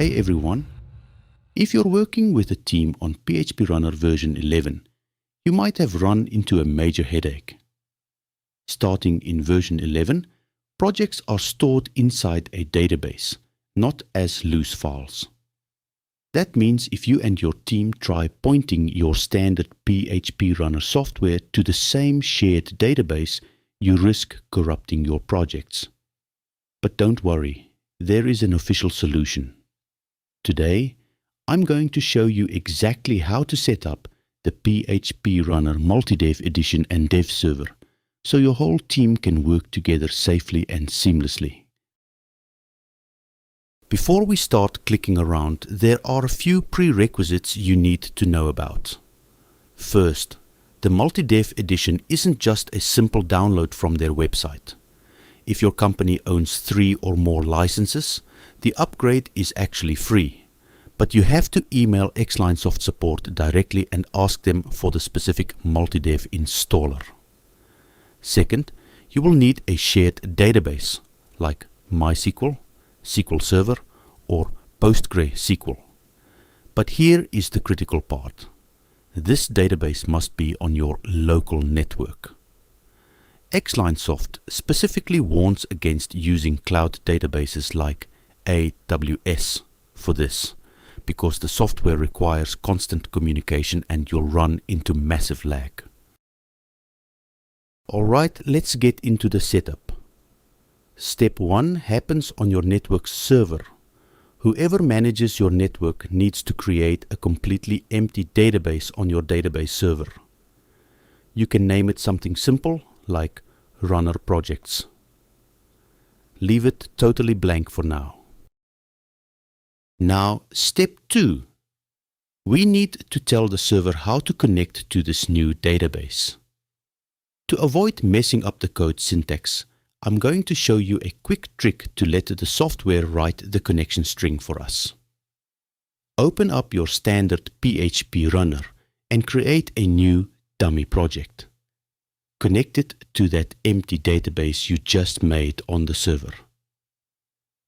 Hey everyone! If you're working with a team on PHPRunner version 11, you might have run into a major headache. Starting in version 11, projects are stored inside a database, not as loose files. That means if you and your team try pointing your standard PHPRunner software to the same shared database, you risk corrupting your projects. But don't worry, there is an official solution. Today, I'm going to show you exactly how to set up the PHPRunner MultiDev edition and DevServer, so your whole team can work together safely and seamlessly. Before we start clicking around, there are a few prerequisites you need to know about. First, the MultiDev edition isn't just a simple download from their website. If your company owns 3 or more licenses, the upgrade is actually free, but you have to email XLineSoft support directly and ask them for the specific MultiDev installer. Second, you will need a shared database like MySQL, SQL Server, or PostgreSQL. But here is the critical part. This database must be on your local network. XLineSoft specifically warns against using cloud databases like AWS for this, because the software requires constant communication and you'll run into massive lag. Alright, let's get into the setup. Step 1 happens on your network's server. Whoever manages your network needs to create a completely empty database on your database server. You can name it something simple like Runner Projects. Leave it totally blank for now. Now, step 2. We need to tell the server how to connect to this new database. To avoid messing up the code syntax, I'm going to show you a quick trick to let the software write the connection string for us. Open up your standard PHPRunner and create a new dummy project. Connect it to that empty database you just made on the server.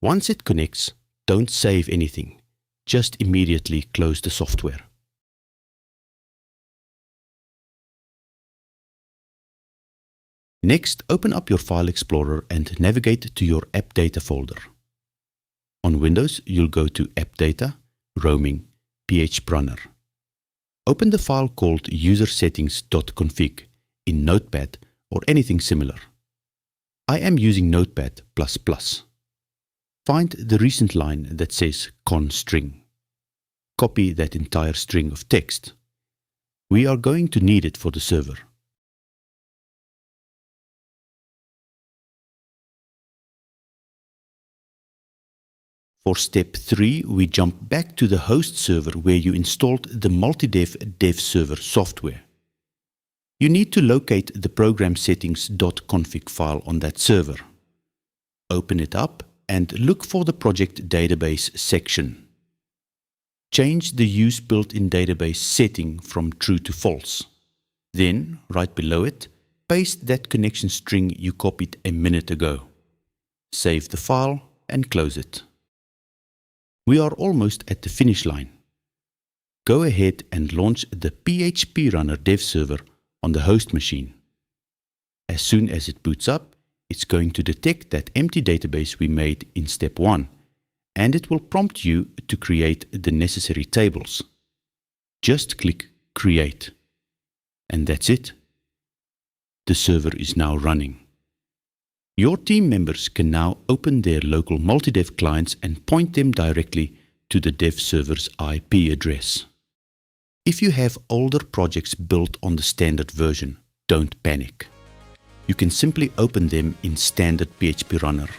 Once it connects, don't save anything. Just immediately close the software. Next, open up your File Explorer and navigate to your App Data folder. On Windows, you'll go to App Data, Roaming, PHPRunner. Open the file called usersettings.config in Notepad or anything similar. I am using Notepad++. Find the recent line that says constring. Copy that entire string of text. We are going to need it for the server. For step 3, we jump back to the host server where you installed the MultiDev DevServer software. You need to locate the programSettings.config file on that server. Open it up and look for the project database section. Change the use built-in database setting from true to false. Then, right below it, paste that connection string you copied a minute ago. Save the file and close it. We are almost at the finish line. Go ahead and launch the PHPRunner DevServer on the host machine. As soon as it boots up, it's going to detect that empty database we made in step 1, and it will prompt you to create the necessary tables. Just click Create. And that's it. The server is now running. Your team members can now open their local MultiDev clients and point them directly to the DevServer's IP address. If you have older projects built on the standard version, don't panic. You can simply open them in standard PHPRunner.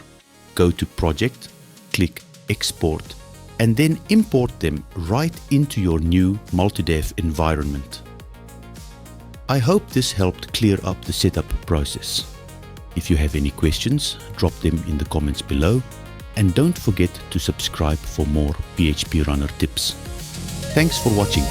Go to Project, click Export, and then import them right into your new MultiDev environment. I hope this helped clear up the setup process. If you have any questions, drop them in the comments below, and don't forget to subscribe for more PHPRunner tips. Thanks for watching.